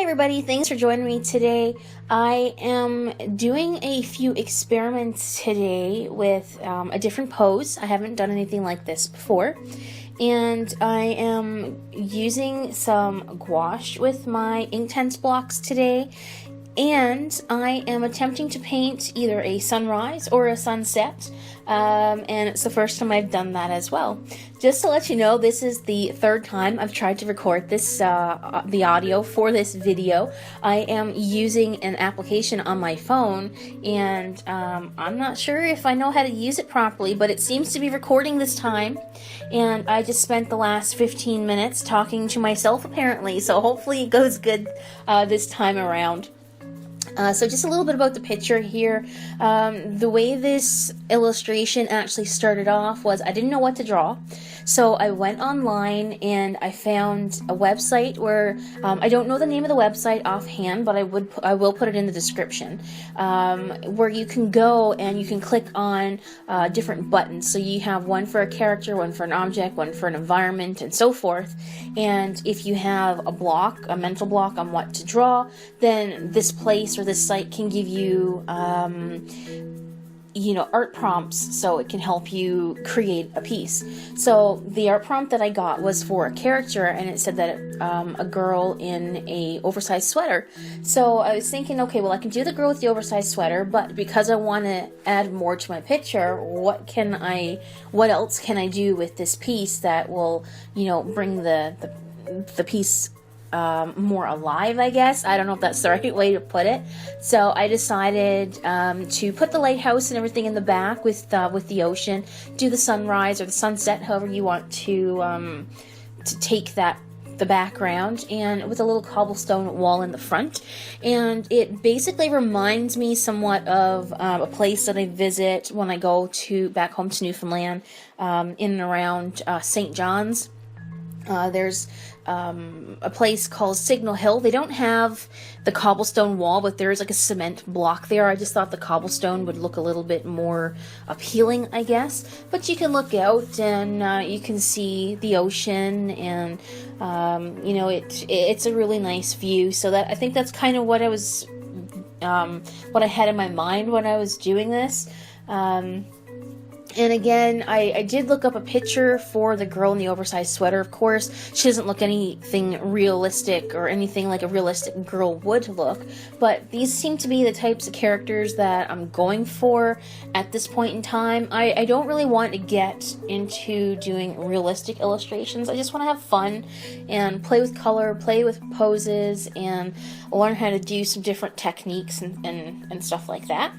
everybody, thanks for joining me today. I am doing a few experiments today with a different pose. I haven't done anything like this before. And I am using some gouache with my Inktense blocks today. And I am attempting to paint either a sunrise or a sunset, and it's the first time I've done that as well. Just to let you know, this is the third time I've tried to record this, the audio for this video. I am using an application on my phone, and I'm not sure if I know how to use it properly, but it seems to be recording this time, and I just spent the last 15 minutes talking to myself apparently, so hopefully it goes good this time around. So just a little bit about the picture here. The way this illustration actually started off was I didn't know what to draw. So I went online and I found a website where, I don't know the name of the website offhand, but I will put it in the description, where you can go and you can click on different buttons. So you have one for a character, one for an object, one for an environment, and so forth. And if you have a block, a mental block on what to draw, then this place or this site can give you art prompts, so it can help you create a piece. So the art prompt that I got was for a character, and it said that a girl in a oversized sweater. So I was thinking, okay, well, I can do the girl with the oversized sweater, but because I want to add more to my picture, what else can I do with this piece that will, bring the piece more alive, I guess. I don't know if that's the right way to put it. So I decided to put the lighthouse and everything in the back with the ocean, do the sunrise or the sunset, however you want to take the background, and with a little cobblestone wall in the front. And it basically reminds me somewhat of a place that I visit when I go back home to Newfoundland, in and around St. John's. There's a place called Signal Hill. They don't have the cobblestone wall, but there is like a cement block there. I just thought the cobblestone would look a little bit more appealing, I guess. But you can look out and you can see the ocean, and it's a really nice view. So I think that's kind of what I had in my mind when I was doing this. And again, I did look up a picture for the girl in the oversized sweater. Of course, she doesn't look anything realistic or anything like a realistic girl would look, but these seem to be the types of characters that I'm going for at this point in time. I don't really want to get into doing realistic illustrations. I just want to have fun and play with color, play with poses, and learn how to do some different techniques and stuff like that.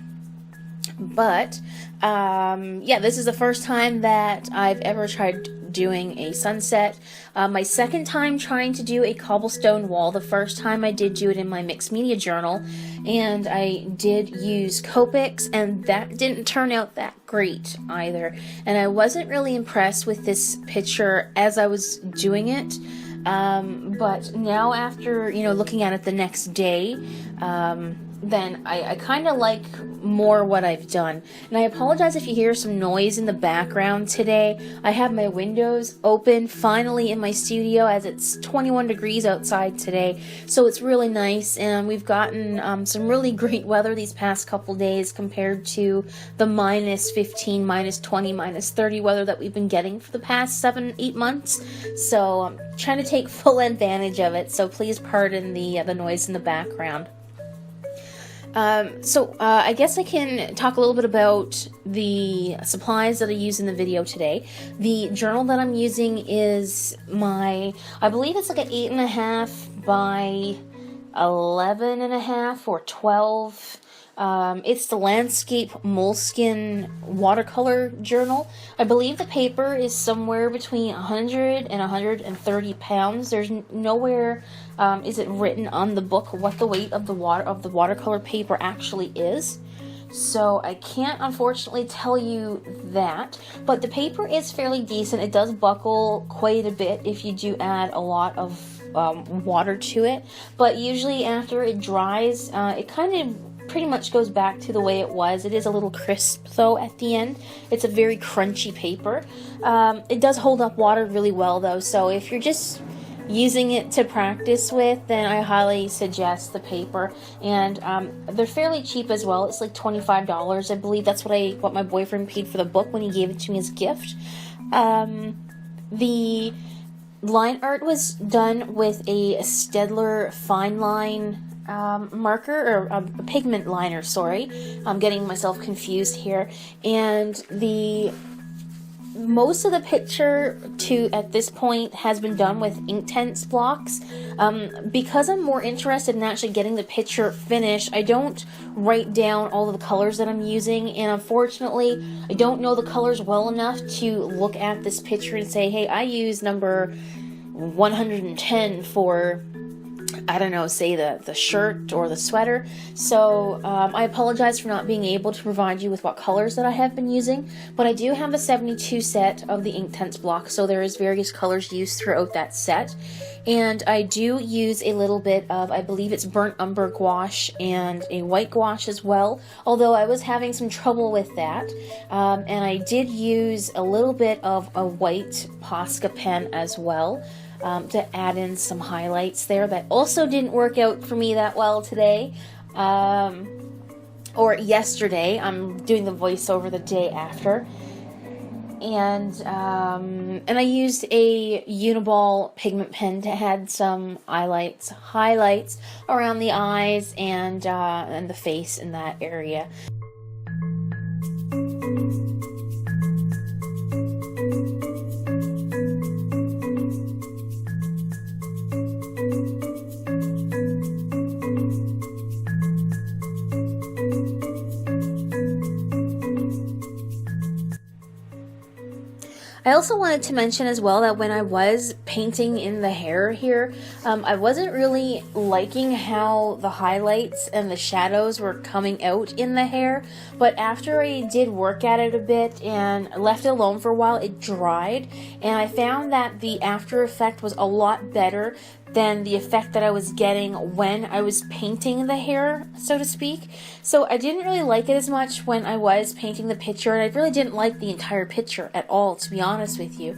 But, this is the first time that I've ever tried doing a sunset. My second time trying to do a cobblestone wall. The first time I did do it in my mixed media journal, and I did use Copics, and that didn't turn out that great either. And I wasn't really impressed with this picture as I was doing it. But now after, looking at it the next day, then I kind of like more what I've done. And I apologize if you hear some noise in the background today. I have my windows open finally in my studio, as it's 21 degrees outside today, so it's really nice, and we've gotten some really great weather these past couple days compared to the minus 15, minus 20, minus 30 weather that we've been getting for the past 7-8 months. So I'm trying to take full advantage of it, so please pardon the noise in the background. I guess I can talk a little bit about the supplies that I use in the video today. The journal that I'm using is I believe it's like an 8.5 by 11.5 or 12. It's the Landscape Moleskine watercolor journal. I believe the paper is somewhere between 100 and 130 pounds. There's nowhere is it written on the book what the weight of the watercolor paper actually is. So I can't unfortunately tell you that, but the paper is fairly decent. It does buckle quite a bit if you do add a lot of water to it, but usually after it dries, it kind of pretty much goes back to the way it was. It is a little crisp though at the end. It's a very crunchy paper. It does hold up water really well though, so if you're just using it to practice with, then I highly suggest the paper. And they're fairly cheap as well. It's like $25, I believe. That's what my boyfriend paid for the book when he gave it to me as a gift. The line art was done with a Staedtler fine line marker, or a pigment liner, sorry. I'm getting myself confused here. And most of the picture at this point has been done with Inktense blocks. Because I'm more interested in actually getting the picture finished, I don't write down all of the colors that I'm using, and unfortunately I don't know the colors well enough to look at this picture and say, hey, I use number 110 for, I don't know, say the shirt or the sweater. So I apologize for not being able to provide you with what colors that I have been using, but I do have the 72 set of the Inktense block, so there is various colors used throughout that set. And I do use a little bit of, I believe it's burnt umber gouache and a white gouache as well, although I was having some trouble with that. And I did use a little bit of a white Posca Pen as well, to add in some highlights there. That also didn't work out for me that well today, or yesterday. I'm doing the voiceover the day after. And I used a Uniball pigment pen to add some highlights around the eyes and the face in that area. I also wanted to mention as well that when I was painting in the hair here, I wasn't really liking how the highlights and the shadows were coming out in the hair, but after I did work at it a bit and left it alone for a while, it dried, and I found that the after effect was a lot better than the effect that I was getting when I was painting the hair, so to speak. So I didn't really like it as much when I was painting the picture, and I really didn't like the entire picture at all, to be honest with you.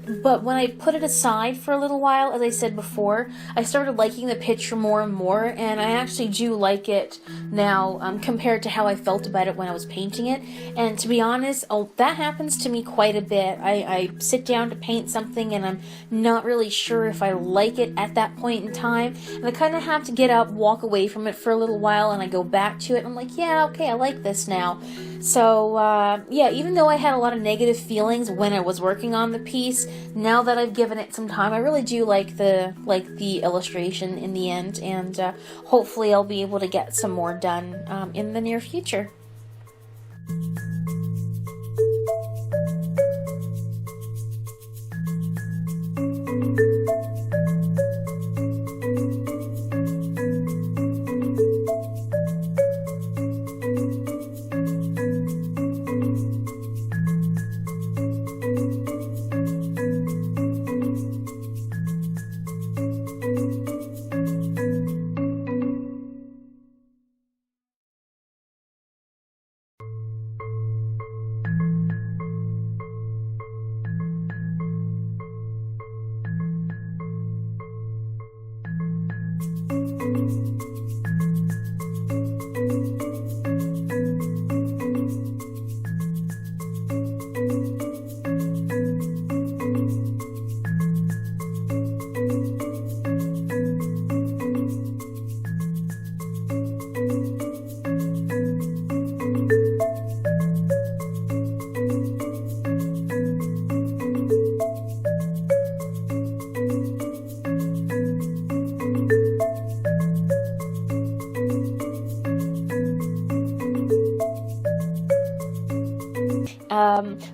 But when I put it aside for a little while, as I said before, I started liking the picture more and more, and I actually do like it now compared to how I felt about it when I was painting it. And to be honest, that happens to me quite a bit. I sit down to paint something and I'm not really sure if I like it at that point in time, and I kind of have to get up, walk away from it for a little while, and I go back to it and I'm like, yeah, okay, I like this now. So yeah, even though I had a lot of negative feelings when I was working on the piece, now that I've given it some time, I really do like the illustration in the end, and hopefully I'll be able to get some more done in the near future.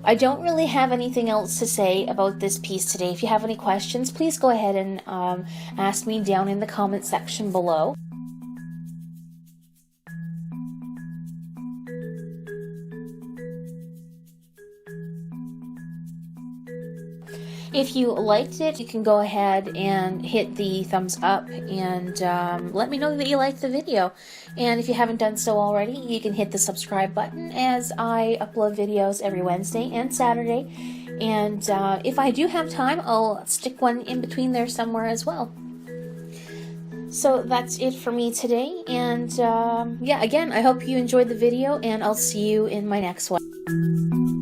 I don't really have anything else to say about this piece today. If you have any questions, please go ahead and ask me down in the comment section below. If you liked it, you can go ahead and hit the thumbs up and let me know that you liked the video. And if you haven't done so already, you can hit the subscribe button, as I upload videos every Wednesday and Saturday. And if I do have time, I'll stick one in between there somewhere as well. So that's it for me today, and yeah, again, I hope you enjoyed the video, and I'll see you in my next one.